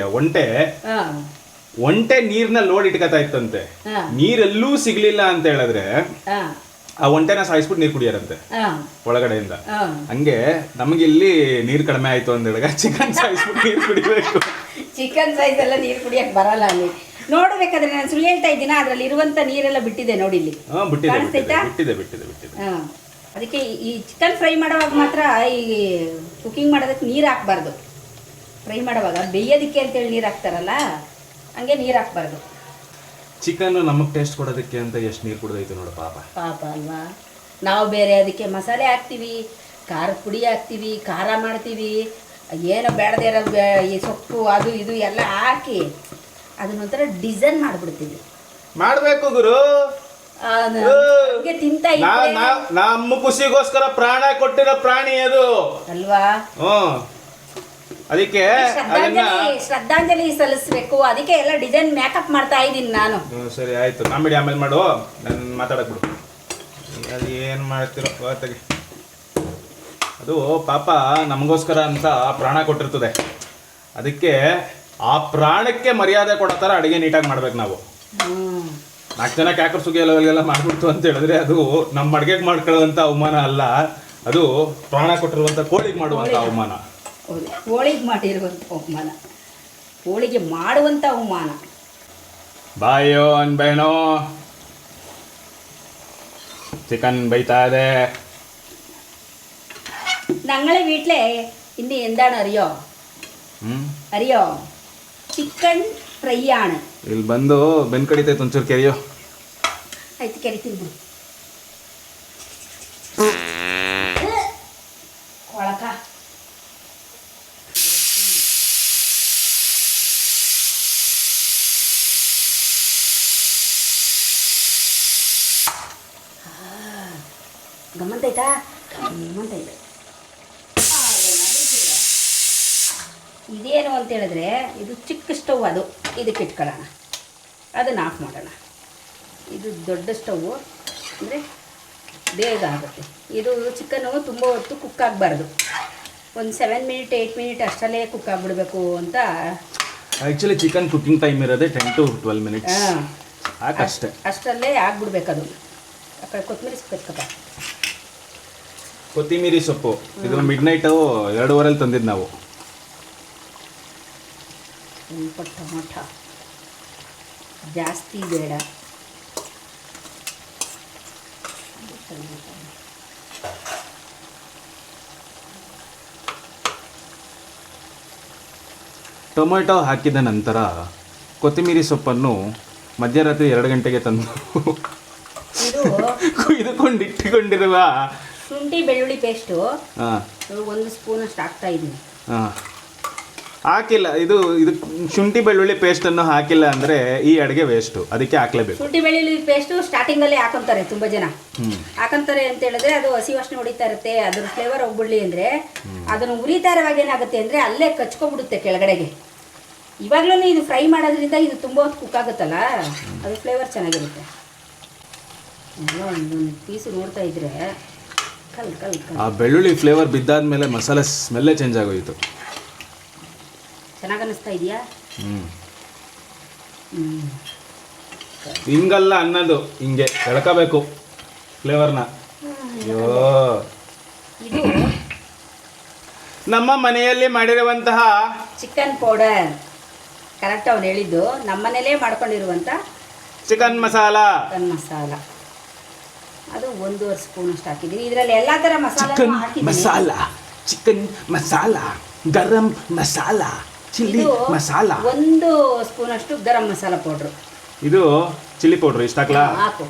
ಒಂಟೆ ನೀರ್ನ ಲೋಡ್ ಇಟ್ಕೊತಾ ಇತ್ತಂತೆ. ನೀರೆಲ್ಲೂ ಸಿಗ್ಲಿಲ್ಲ ಅಂತ ಹೇಳಿದ್ರೆ ಆ ಒಂಟೆನ ಸಾಯಿಸ್ಬಿಟ್ಟು ನೀರು ಕುಡಿಯಾರಂತೆ ಒಳಗಡೆಯಿಂದ. ಹಂಗೆ ನಮ್ಗೆ ಇಲ್ಲಿ ನೀರು ಕಡಿಮೆ ಆಯ್ತು ಅಂದಾಗ ಚಿಕನ್ ಸಾಯಿಸ್ಬಿಟ್ಟು ನೀರು ಕುಡಿಬೇಕು. ಚಿಕನ್ ಸೈಜ್ ಎಲ್ಲ ನೀರು ಕುಡಿಯಕ್ಕೆ ಬರಲ್ಲ ಅಲ್ಲಿ. ನೋಡ್ಬೇಕಾದ್ರೆ ನಾನು ಸುಳ್ಳು ಹೇಳ್ತಾ ಇದ್ದೀನ, ಅದ್ರಲ್ಲಿ ಇರುವಂತ ನೀರೆಲ್ಲ ಬಿಟ್ಟಿದೆ ನೋಡಿ ಇಲ್ಲಿ. ಬಿಟ್ಟಿದೆ. ಅದಕ್ಕೆ ಈ ಚಿಕನ್ ಫ್ರೈ ಮಾಡುವಾಗ ಮಾತ್ರ ಈ ಕುಕಿಂಗ್ ಮಾಡೋದಕ್ಕೆ ನೀರು ಹಾಕ್ಬಾರ್ದು. ಫ್ರೈ ಮಾಡುವಾಗ ಬೇಯೋದಕ್ಕೆ ಅಂತೇಳಿ ನೀರು ಹಾಕ್ತಾರಲ್ಲ, ಹಂಗೆ ನೀರು ಹಾಕ್ಬಾರ್ದು. ಚಿಕನ್ ನಮಗೆ ಟೇಸ್ಟ್ ಕೊಡೋದಕ್ಕೆ ಅಂತ ಎಷ್ಟು ನೀರು ಕುಡ್ದೈತೆ ನೋಡು ಪಾಪ ಅಲ್ವಾ. ನಾವು ಬೇರೆ ಅದಕ್ಕೆ ಮಸಾಲೆ ಹಾಕ್ತೀವಿ, ಖಾರದ ಪುಡಿ ಹಾಕ್ತೀವಿ, ಖಾರ ಮಾಡ್ತೀವಿ, ಏನೋ ಬೇಡದೇ ಇರೋ ಈ ಸೊಪ್ಪು ಅದು ಇದು ಎಲ್ಲ ಹಾಕಿ ಅದನ್ನೊಂಥರ ಡಿಸೈನ್ ಮಾಡಿಬಿಡ್ತೀವಿ. ಮಾಡಬೇಕು ಗುರು. ತಿಂತ ನಮ್ಮ ಖುಷಿಗೋಸ್ಕರ ಪ್ರಾಣ ಕೊಟ್ಟಿರೋ ಪ್ರಾಣಿ ಅದು ಅಲ್ವಾ. ಅದಕ್ಕೆ ಶ್ರದ್ಧಾಂಜಲಿ ಸಲ್ಲಿಸ್ಬೇಕು. ಅದಕ್ಕೆ ಎಲ್ಲ ಡಿಸೈನ್ ಮೇಕಪ್ ಮಾಡ್ತಾ ಇದ್ದೀನಿ ನಾನು. ಸರಿ ಆಯ್ತು, ಕಾಮಿಡಿ ಆಮೇಲೆ ಮಾಡು, ನಾನು ಮಾತಾಡಕ್ ಬಿಡು. ಅದು ಏನು ಮಾಡ್ತಿರೋ ಗೊತ್ತಾಗಿ. ಅದು ಪಾಪ ನಮಗೋಸ್ಕರ ಅಂತ ಪ್ರಾಣ ಕೊಟ್ಟಿರ್ತದೆ. ಅದಕ್ಕೆ ಆ ಪ್ರಾಣಕ್ಕೆ ಮರ್ಯಾದೆ ಕೊಡೋ ಥರ ಅಡುಗೆ ನೀಟಾಗಿ ಮಾಡ್ಬೇಕು ನಾವು. 4 ಜನ ಕ್ಯಾಕರ್ ಸುಗಿ ಲೆವೆಲ್ಗೆಲ್ಲ ಮಾಡ್ಬಿಡ್ತು ಅಂತ ಹೇಳಿದ್ರೆ ಅದು ನಮ್ಮ ಅಡುಗೆಗೆ ಮಾಡ್ಕೊಳ್ಳುವಂಥ ಅವಮಾನ ಅಲ್ಲ, ಅದು ಪ್ರಾಣ ಕೊಟ್ಟಿರುವಂಥ ಕೋಳಿಗೆ ಮಾಡುವಂಥ ಅವಮಾನ. ಹೋಳಿಗೆ ಮಾಡಿರುವಂಥ ಅವಮಾನ, ಹೋಳಿಗೆ ಮಾಡುವಂಥ ಅವಮಾನ. ಬಾಯೋ ಅನ್ಬೇನೋ ചിക്കൻ ബൈത്താതെ ഞങ്ങളെ വീട്ടിലെ ഇന്ന് എന്താണ് അറിയോ? അറിയോ? ചിക്കൻ ഫ്രൈ ആണ്. ಇಲ್ಲಿ ಬಂದು ಬೆನ್ ಕಡಿತೈತೆ ಒಂಚೂರು ಕೆರಿಯೋ. ಆಯ್ತು ಕೆರಿತೀನಿ ಬಿಡು. ಒಳಕ ಗಮ್ಮಂತೈತಾ? ಗಮ್ಮಂತೈತೆ. ಇದೇನು ಅಂತ ಹೇಳಿದ್ರೆ ಇದು ಚಿಕ್ಕ ಸ್ಟವ್, ಅದು ಇದಕ್ಕೆ ಇಟ್ಕೊಳ್ಳೋಣ, ಅದನ್ನು ಆಫ್ ಮಾಡೋಣ. ಇದು ದೊಡ್ಡ ಸ್ಟವ್ವು ಅಂದರೆ ಬೇಗ ಆಗುತ್ತೆ. ಇದು ಚಿಕನ್ನು ತುಂಬ ಹೊತ್ತು ಕುಕ್ ಆಗಬಾರ್ದು, ಒಂದು 7 ಮಿನಿಟ್ 8 ಮಿನಿಟ್ ಅಷ್ಟರಲ್ಲೇ ಕುಕ್ ಆಗಿಬಿಡ್ಬೇಕು ಅಂತ. ಆ್ಯಕ್ಚುಲಿ ಚಿಕನ್ ಕುಕಿಂಗ್ ಟೈಮ್ ಇರೋದೇ 10 to 12 ಮಿನಿಟ್ಸ್. ಅಷ್ಟೇ, ಅಷ್ಟರಲ್ಲೇ ಆಗ್ಬಿಡ್ಬೇಕು. ಅದು ಆ ಕಡೆ ಕೊತ್ತಂಬರಿ ಸೊಪ್ಪು, ಕೊತ್ತಿಮೀರಿ ಸೊಪ್ಪು ಇದು ಮಿಡ್ನೈಟು 2:15 ತಂದಿದ್ದು ನಾವು. ಸ್ವಲ್ಪ ಟೊಮೊಟ ಜಾಸ್ತಿ ಬೇಡ. ಟೊಮೆಟೊ ಹಾಕಿದ ನಂತರ ಕೊತ್ತಿಮೀರಿ ಸೊಪ್ಪನ್ನು ಮಧ್ಯರಾತ್ರಿ 2 ಗಂಟೆಗೆ ತಂದು ಇದು ಕುಯ್ದುಕೊಂಡು ಇಟ್ಟುಕೊಂಡಿರುವ ಶುಂಠಿ ಬೆಳ್ಳುಳ್ಳಿ ಪೇಸ್ಟು 1 ಸ್ಪೂನಷ್ಟು ಹಾಕ್ತಾ ಇದ್ದೀನಿ. ಹಾಕಿಲ್ಲ, ಇದು ಶುಂಠಿ ಬೆಳ್ಳುಳ್ಳಿ ಪೇಸ್ಟನ್ನು ಹಾಕಿಲ್ಲ ಅಂದರೆ ಈ ಅಡುಗೆ ವೇಸ್ಟು, ಅದಕ್ಕೆ ಹಾಕ್ಲೇಬೇಕು. ಶುಂಠಿ ಬೆಳ್ಳುಳ್ಳಿ ಪೇಸ್ಟು ಸ್ಟಾರ್ಟಿಂಗಲ್ಲೇ ಹಾಕೊಂತಾರೆ ತುಂಬ ಜನ. ಹಾಕೊಂತಾರೆ ಅಂತ ಹೇಳಿದ್ರೆ ಅದು ಹಸಿ ವಾಸನೆ ಹೊಡಿತಾ ಇರುತ್ತೆ, ಅದ್ರ ಫ್ಲೇವರ್ ಹೋಗ್ಬಿಡ್ಲಿ ಅಂದರೆ ಅದನ್ನು ಉರಿತಾ ಇರುವಾಗ ಏನಾಗುತ್ತೆ ಅಂದರೆ ಅಲ್ಲೇ ಕಚ್ಕೊಬಿಡುತ್ತೆ ಕೆಳಗಡೆಗೆ. ಇವಾಗಲೂ ಇದು ಫ್ರೈ ಮಾಡೋದ್ರಿಂದ ಇದು ತುಂಬ ಹೊತ್ತು ಕುಕ್ ಆಗುತ್ತಲ್ಲ, ಅದು ಫ್ಲೇವರ್ ಚೆನ್ನಾಗಿರುತ್ತೆ. ಒಂದೊಂದು ಪೀಸು ನೋಡ್ತಾ ಇದ್ರೆ ಕಲ್ ಕಲ್ ಕಲ್ ಆ ಬೆಳ್ಳುಳ್ಳಿ ಫ್ಲೇವರ್ ಬಿದ್ದಾದ್ಮೇಲೆ ಮಸಾಲೆ ಸ್ಮೆಲ್ಲೇ ಚೇಂಜ್ ಆಗೋಯಿತು. ಚೆನ್ನಾಗಿ ಅನ್ನಿಸ್ತಾ ಇದೆಯಾ? ಹಿಂಗಲ್ಲ ಅನ್ನೋದು, ಹಿಂಗೆ ಎಳ್ಕೋಬೇಕು ಫ್ಲೇವರ್ನ. ಅಯ್ಯೋ, ಇದು ನಮ್ಮ ಮನೆಯಲ್ಲಿ ಮಾಡಿರುವಂತಹ ಚಿಕನ್ ಪೌಡರ್. ಕರೆಕ್ಟ್ ಅವ್ನು ಹೇಳಿದ್ದು, ನಮ್ಮನೇಲೇ ಮಾಡ್ಕೊಂಡಿರುವಂಥ ಚಿಕನ್ ಮಸಾಲ. ಚಿಕನ್ ಮಸಾಲ ಅದು 1.5 ಸ್ಪೂನಷ್ಟು ಹಾಕಿದ್ದೀನಿ. ಇದರಲ್ಲಿ ಎಲ್ಲ ಥರ ಮಸಾಲ ಮಸಾಲ, ಚಿಕನ್ ಮಸಾಲ, ಗರಂ ಮಸಾಲ, ಚಿಲ್ಲಿ ಮಸಾಲ, 1 ಸ್ಪೂನಷ್ಟು ಗರಂ ಮಸಾಲ ಪೌಡ್ರು. ಇದು ಚಿಲ್ಲಿ ಪೌಡ್ರ್ ಇಷ್ಟ ಹಾಕ್ಲಾ? ಹಾಕು.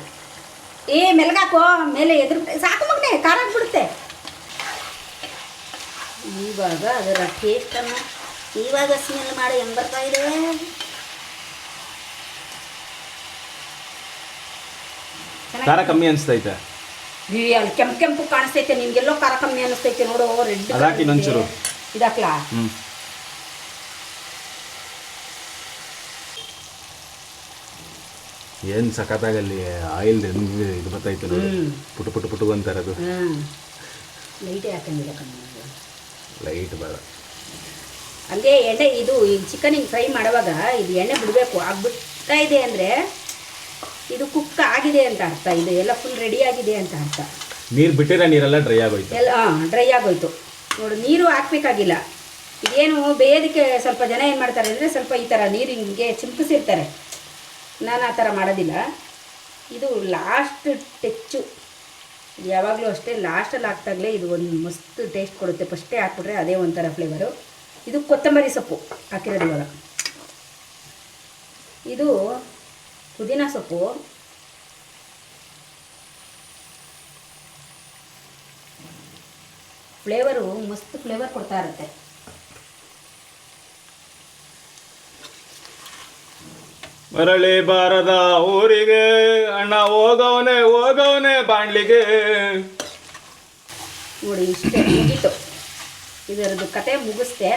ಮೆಲ್ಗಾಕೋ, ಮೇಲೆ ಎದುರು ಸಾಕು ಮಗನೆ, ಖಾರ ಆಗ್ಬಿಡುತ್ತೆ. ಇವಾಗ ಅದರ ಟೇಸ್ಟನ್ನು ಇವಾಗ ಸ್ಮೆಲ್ ಮಾಡಿ ಹೆಂಗೆ ಬರ್ತಾ ಇದೆ. ಖಾರ ಕಮ್ಮಿ ಅನಿಸ್ತೈತೆ. ಅಲ್ಲಿ ಕೆಂಪು ಕೆಂಪು ಕಾಣಿಸ್ತೈತೆ, ನಿನ್ಗೆಲ್ಲೋ ಖಾರ ಕಮ್ಮಿ ಅನಿಸ್ತೈತೆ ನೋಡು. ರೆಡ್ ಅದಾಕಿ ಇನ್ನೊಂಚೂರು ಇದಾಕ್ಲಾ? ಏನು ಸಖತ್ತಾಗಲ್ಲಿ ಆಯಿಲ್ ಇದು ಬರ್ತೈತೆ ನೋಡಿ, ಪುಟು ಪುಟು ಪುಟು ಅಂತಾರೆ ಅದು. ಲೈಟೇ ಹಾಕೊಂಡಿಲ್ಲ ಕಮ್ಮಿ, ಲೈಟ್ ಬೇಡ. ಹಂಗೆ ಎಣ್ಣೆ ಇದು ಈಗ ಚಿಕನ್ ಹಿಂಗೆ ಫ್ರೈ ಮಾಡುವಾಗ ಇದು ಎಣ್ಣೆ ಬಿಡಬೇಕು. ಆಗ್ಬಿಡ್ತಾ ಇದೆ ಅಂದರೆ ಇದು ಕುಕ್ ಆಗಿದೆ ಅಂತ ಅರ್ಥ, ಇದು ಎಲ್ಲ ಫುಲ್ ರೆಡಿ ಆಗಿದೆ ಅಂತ ಅರ್ಥ. ನೀರು ಬಿಟ್ಟಿರೋ ನೀರೆಲ್ಲ ಡ್ರೈ ಆಗೋಯ್ತು. ಎಲ್ಲ ಡ್ರೈ ಆಗೋಯ್ತು ನೋಡು. ನೀರು ಹಾಕ್ಬೇಕಾಗಿಲ್ಲ. ಇದೇನು ಬೇಯೋದಕ್ಕೆ ಸ್ವಲ್ಪ ಜನ ಏನು ಮಾಡ್ತಾರೆ ಅಂದರೆ ಸ್ವಲ್ಪ ಈ ಥರ ನೀರು ಹಿಂಗೆ ಚಿಮ್ಕಿಸಿರ್ತಾರೆ. ನಾನು ಆ ಥರ ಮಾಡೋದಿಲ್ಲ. ಇದು ಲಾಸ್ಟ್ ಟೆಚ್ಚು. ಯಾವಾಗಲೂ ಅಷ್ಟೇ ಲಾಸ್ಟಲ್ಲಿ ಹಾಕ್ದಾಗಲೇ ಇದು ಒಂದು ಮಸ್ತ್ ಟೇಸ್ಟ್ ಕೊಡುತ್ತೆ. ಫಸ್ಟೇ ಹಾಕ್ಬಿಟ್ರೆ ಅದೇ ಒಂಥರ ಫ್ಲೇವರು. ಇದು ಕೊತ್ತಂಬರಿ ಸೊಪ್ಪು ಹಾಕಿರೋದು ಇವಾಗ. ಇದು ಪುದೀನ ಸೊಪ್ಪು. ಫ್ಲೇವರು ಮಸ್ತ್ ಫ್ಲೇವರ್ ಕೊಡ್ತಾ ಇರುತ್ತೆ. ಮರಳಿ ಬಾರದ ಊರಿಗೆ ಅಣ್ಣ ಹೋಗವನೆ ಬಾಣ್ಲಿಗೆ. ನೋಡಿ ಇಷ್ಟೇ ಮುಗೀತು, ಇದರದ್ದು ಕತೆ ಮುಗಿಸ್ತೆ.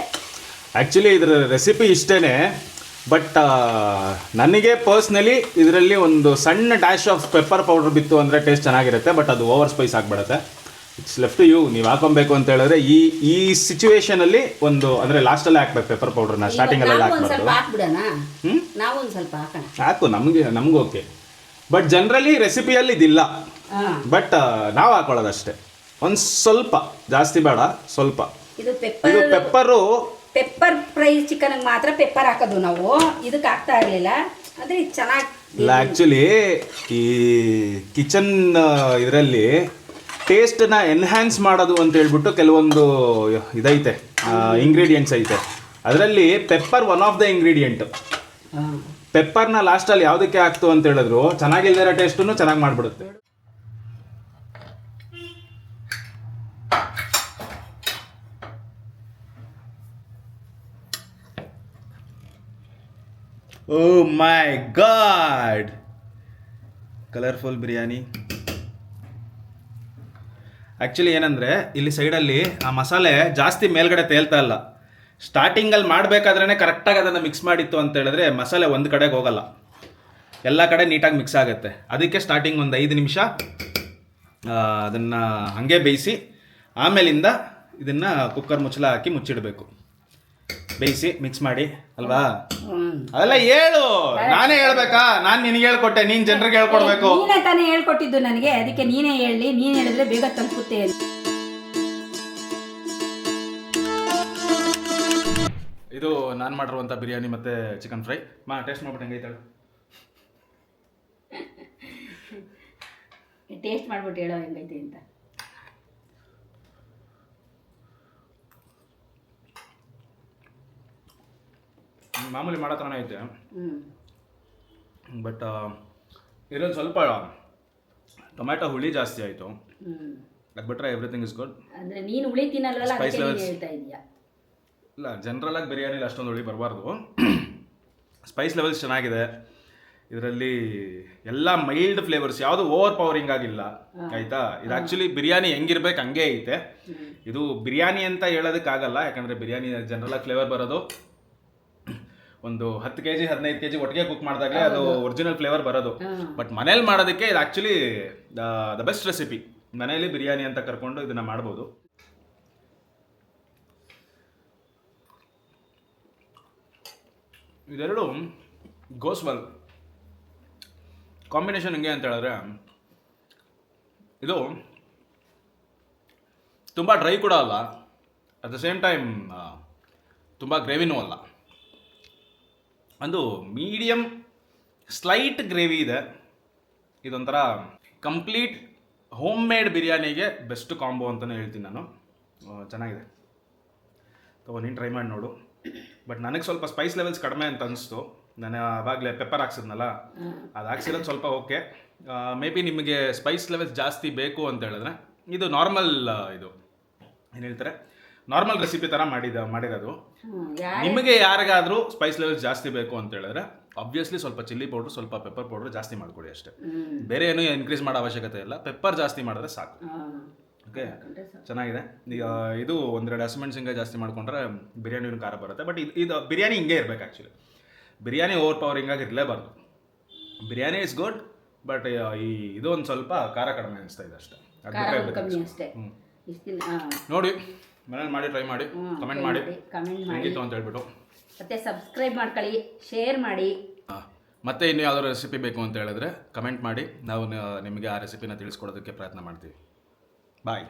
ಆ್ಯಕ್ಚುಲಿ ಇದರ ರೆಸಿಪಿ ಇಷ್ಟೇ. ಬಟ್ ನನಗೆ ಪರ್ಸ್ನಲಿ ಇದರಲ್ಲಿ ಒಂದು ಸಣ್ಣ ಡ್ಯಾಶ್ ಆಫ್ ಪೆಪ್ಪರ್ ಪೌಡರ್ ಬಿತ್ತು ಅಂದರೆ ಟೇಸ್ಟ್ ಚೆನ್ನಾಗಿರುತ್ತೆ. ಬಟ್ ಅದು ಓವರ್ ಸ್ಪೈಸ್ ಆಗಿಬಿಡುತ್ತೆ. It's left to you. ನೀವು ಹಾಕೊಬೇಕು ಅಂತ ಹೇಳಿದ್ರೆ ಈ ಸಿಚುವೇಶನಲ್ಲಿ ಒಂದು ಅಂದರೆ ಲಾಸ್ಟಲ್ಲೇ ಹಾಕ್ಬೇಕು ಪೆಪ್ಪರ್ ಪೌಡರ್ನ, ಸ್ಟಾರ್ಟಿಂಗಲ್ಲೆಲ್ಲ ಹಾಕ್ಬಾರ್ದು. ಹಾಕ್ಬಿಡೋಣ, ನಾವು ಒಂದು ಸ್ವಲ್ಪ ಹಾಕೋಣ. ಹಾಕು, ನಮಗೂ ಓಕೆ. ಬಟ್ ಜನರಲಿ ರೆಸಿಪಿಯಲ್ಲಿ ಇದಿಲ್ಲ. ಬಟ್ ನಾವು ಹಾಕೊಳ್ಳೋದಷ್ಟೇ, ಒಂದು ಸ್ವಲ್ಪ, ಜಾಸ್ತಿ ಬೇಡ, ಸ್ವಲ್ಪ. ಇದು ಪೆಪ್ಪರು ಫ್ರೈ ಚಿಕನ್ಗೆ ಮಾತ್ರ ಪೆಪ್ಪರ್ ಹಾಕೋದು ನಾವು, ಇದಕ್ಕೆ ಹಾಕ್ತಾ ಇರಲಿಲ್ಲ. ಅಂದರೆ ಇದು ಚೆನ್ನಾಗಿ ಇಲ್ಲ. ಆ್ಯಕ್ಚುಲಿ ಈ ಕಿಚನ್ ಇದರಲ್ಲಿ ಟೇಸ್ಟನ್ನ ಎನ್ಹ್ಯಾನ್ಸ್ ಮಾಡೋದು ಅಂತ ಹೇಳ್ಬಿಟ್ಟು ಕೆಲವೊಂದು ಇದೈತೆ, ಇಂಗ್ರೀಡಿಯೆಂಟ್ಸ್ ಐತೆ. ಅದರಲ್ಲಿ pepper one of the ingredient. ಪೆಪ್ಪರ್ನ ಲಾಸ್ಟಲ್ಲಿ ಯಾವುದಕ್ಕೆ ಹಾಕ್ತು ಅಂತ ಹೇಳಿದ್ರು ಚೆನ್ನಾಗಿಲ್ದಿರೋ ಟೇಸ್ಟನ್ನು ಚೆನ್ನಾಗಿ ಮಾಡಿಬಿಡುತ್ತೆ. Oh my God, colourful biryani. Actually ಏನಂದರೆ ಇಲ್ಲಿ ಸೈಡಲ್ಲಿ ಆ ಮಸಾಲೆ ಜಾಸ್ತಿ ಮೇಲ್ಗಡೆ ತೇಲ್ತಾ ಇಲ್ಲ. ಸ್ಟಾರ್ಟಿಂಗಲ್ಲಿ ಮಾಡಬೇಕಾದ್ರೇ ಕರೆಕ್ಟಾಗಿ ಅದನ್ನು ಮಿಕ್ಸ್ ಮಾಡಿತ್ತು ಅಂತ ಹೇಳಿದ್ರೆ ಮಸಾಲೆ ಒಂದು ಕಡೆಗೆ ಹೋಗಲ್ಲ, ಎಲ್ಲ ಕಡೆ ನೀಟಾಗಿ ಮಿಕ್ಸ್ ಆಗುತ್ತೆ. ಅದಕ್ಕೆ ಸ್ಟಾರ್ಟಿಂಗ್ ಒಂದು 5 ನಿಮಿಷ ಅದನ್ನು ಹಾಗೆ ಬೇಯಿಸಿ ಆಮೇಲಿಂದ ಇದನ್ನು ಕುಕ್ಕರ್ ಮುಚ್ಚಳ ಹಾಕಿ ಮುಚ್ಚಿಡಬೇಕು. ಬೇಯಿಸಿ ಮಿಕ್ಸ್ ಮಾಡಿ ಅಲ್ವಾ? ಅದೆಲ್ಲ ಹೇಳು, ನಾನೇ ಹೇಳ್ಬೇಕಾ? ನಾನು ನಿನಗೆ ಹೇಳ್ಕೊಟ್ಟೆ, ನೀನು ಜನರಿಗೆ ಹೇಳ್ಕೊಡ್ಬೇಕು. ನೀನೇ ತಾನೇ ಹೇಳ್ಕೊಟ್ಟಿದ್ದು ನನಗೆ, ಅದಕ್ಕೆ ನೀನೇ ಹೇಳಿ. ನೀನು ಹೇಳಿದ್ರೆ ಬೇಗ ತಲುಪುತ್ತೆ. ಇದು ನಾನು ಮಾಡಿರುವಂಥ ಬಿರಿಯಾನಿ ಮತ್ತು ಚಿಕನ್ ಫ್ರೈ. ಟೇಸ್ಟ್ ಮಾಡ್ಬಿಟ್ಟು ಹೆಂಗೈತೆ? ಟೇಸ್ಟ್ ಮಾಡ್ಬಿಟ್ಟು ಹೇಳೋ ಹೆಂಗೈತೆ ಅಂತ. ಮಾಮೂಲಿ ಮಾಡೋ ಥರನೇ ಐತೆ. ಬಟ್ ಇದರಲ್ಲಿ ಸ್ವಲ್ಪ ಟೊಮ್ಯಾಟೊ ಹುಳಿ ಜಾಸ್ತಿ ಆಯಿತು. ಅದು ಬಿಟ್ಟರೆ ಎವ್ರಿಥಿಂಗ್ ಇಸ್ ಗುಡ್. ಅಂದರೆ ನೀನು ಹುಳಿ ತಿನ್ನಲ್ವಲ್ಲ, ಅದಕ್ಕೆ ನೀನು ಹೇಳ್ತಾ ಇದೀಯಾ. ಇಲ್ಲ, ಜನರಲಾಗಿ ಬಿರಿಯಾನಿಲಿ ಅಷ್ಟೊಂದು ಹುಳಿ ಬರಬಾರ್ದು. ಸ್ಪೈಸ್ ಲೆವೆಲ್ಸ್ ಚೆನ್ನಾಗಿದೆ ಇದರಲ್ಲಿ. ಎಲ್ಲ ಮೈಲ್ಡ್ ಫ್ಲೇವರ್ಸ್, ಯಾವುದು ಓವರ್ ಪವರಿಂಗ್ ಆಗಿಲ್ಲ. ಆಯಿತಾ? ಇದು ಆ್ಯಕ್ಚುಲಿ ಬಿರಿಯಾನಿ ಹೆಂಗಿರ್ಬೇಕು ಹಂಗೆ ಐತೆ. ಇದು ಬಿರಿಯಾನಿ ಅಂತ ಹೇಳೋದಕ್ಕಾಗಲ್ಲ, ಯಾಕಂದರೆ ಬಿರಿಯಾನಿ ಜನರಲಾಗಿ ಫ್ಲೇವರ್ ಬರೋದು ಒಂದು 10 kg 15 kg ಒಟ್ಟಿಗೆ ಕುಕ್ ಮಾಡಿದಾಗಲೇ ಅದು ಒರಿಜಿನಲ್ ಫ್ಲೇವರ್ ಬರೋದು. ಬಟ್ ಮನೇಲಿ ಮಾಡೋದಕ್ಕೆ ಇದು ಆ್ಯಕ್ಚುಲಿ ದ ಬೆಸ್ಟ್ ರೆಸಿಪಿ. ಮನೇಲಿ ಬಿರಿಯಾನಿ ಅಂತ ಕರ್ಕೊಂಡು ಇದನ್ನು ಮಾಡ್ಬೋದು. ಇದೆರಡು ಗೋಸ್ವಲ್ ಕಾಂಬಿನೇಷನ್ ಹೆಂಗೆ ಅಂತ ಹೇಳಿದ್ರೆ, ಇದು ತುಂಬ ಡ್ರೈ ಕೂಡ ಅಲ್ಲ, ಅಟ್ ದ ಸೇಮ್ ಟೈಮ್ ತುಂಬ ಗ್ರೇವಿನೂ ಅಲ್ಲ. ಒಂದು ಮೀಡಿಯಮ್ ಸ್ಲೈಟ್ ಗ್ರೇವಿ ಇದೆ. ಇದೊಂಥರ ಕಂಪ್ಲೀಟ್ ಹೋಮ್ ಮೇಡ್ ಬಿರಿಯಾನಿಗೆ ಬೆಸ್ಟ್ ಕಾಂಬೋ ಅಂತಲೇ ಹೇಳ್ತೀನಿ ನಾನು. ಚೆನ್ನಾಗಿದೆ, ನೀನು ಟ್ರೈ ಮಾಡಿ ನೋಡು. ಬಟ್ ನನಗೆ ಸ್ವಲ್ಪ ಸ್ಪೈಸ್ ಲೆವೆಲ್ಸ್ ಕಡಿಮೆ ಅಂತ ಅನಿಸ್ತು. ನಾನು ಆವಾಗಲೇ ಪೆಪ್ಪರ್ ಹಾಕ್ಸಿದ್ನಲ್ಲ, ಅದು ಹಾಕ್ಸಿರೋದು ಸ್ವಲ್ಪ ಓಕೆ. ಮೇ ಬಿ ನಿಮಗೆ ಸ್ಪೈಸ್ ಲೆವೆಲ್ಸ್ ಜಾಸ್ತಿ ಬೇಕು ಅಂತ ಹೇಳಿದ್ರೆ ಇದು ನಾರ್ಮಲ್, ಇದು ಏನು ಹೇಳ್ತಾರೆ, ನಾರ್ಮಲ್ ರೆಸಿಪಿ ಥರ ಮಾಡಿರೋದು. ನಿಮಗೆ ಯಾರಿಗಾದರೂ ಸ್ಪೈಸ್ ಲೆವೆಲ್ಸ್ ಜಾಸ್ತಿ ಬೇಕು ಅಂತ ಹೇಳಿದ್ರೆ ಆಬ್ವಿಯಸ್ಲಿ ಸ್ವಲ್ಪ ಚಿಲ್ಲಿ ಪೌಡ್ರು, ಸ್ವಲ್ಪ ಪೆಪ್ಪರ್ ಪೌಡ್ರು ಜಾಸ್ತಿ ಮಾಡ್ಕೊಡಿ ಅಷ್ಟೇ. ಬೇರೆ ಏನೂ ಇನ್ಕ್ರೀಸ್ ಮಾಡೋ ಅವಶ್ಯಕತೆ ಇಲ್ಲ, ಪೆಪ್ಪರ್ ಜಾಸ್ತಿ ಮಾಡಿದ್ರೆ ಸಾಕು. ಓಕೆ, ಚೆನ್ನಾಗಿದೆ. ಇದು ಒಂದೆರಡು ಹಸಿಮೆಣಸಿನ್ಕಾಯಿ ಜಾಸ್ತಿ ಮಾಡ್ಕೊಂಡ್ರೆ ಬಿರಿಯಾನಿ ಖಾರ ಬರುತ್ತೆ. ಬಟ್ ಇದು ಬಿರಿಯಾನಿ ಹಿಂಗೆ ಇರಬೇಕು ಆ್ಯಕ್ಚುಲಿ. ಬಿರಿಯಾನಿ ಓವರ್ ಪವರಿಂಗ್ ಆಗಿ ಇರಲೇಬಾರ್ದು. ಬಿರಿಯಾನಿ ಇಸ್ ಗುಡ್, ಬಟ್ ಇದು ಒಂದು ಸ್ವಲ್ಪ ಖಾರ ಕಡಿಮೆ ಅನಿಸ್ತಾ ಇದೆ ಅಷ್ಟೇ. ನೋಡಿ ಮನೇಲಿ ಮಾಡಿ ಟ್ರೈ ಮಾಡಿ, ಕಮೆಂಟ್ ಮಾಡಿ ಹೆಂಗಿತ್ತು ಅಂತ ಹೇಳ್ಬಿಟ್ಟು. ಮತ್ತೆ ಸಬ್ಸ್ಕ್ರೈಬ್ ಮಾಡ್ಕೊಳ್ಳಿ, ಶೇರ್ ಮಾಡಿ. ಮತ್ತೆ ಇನ್ನು ಯಾವ್ದಾದ್ರು ರೆಸಿಪಿ ಬೇಕು ಅಂತ ಹೇಳಿದ್ರೆ ಕಮೆಂಟ್ ಮಾಡಿ, ನಾವು ನಿಮಗೆ ಆ ರೆಸಿಪಿನ ತಿಳಿಸ್ಕೊಡೋದಕ್ಕೆ ಪ್ರಯತ್ನ ಮಾಡ್ತೀವಿ. ಬಾಯ್.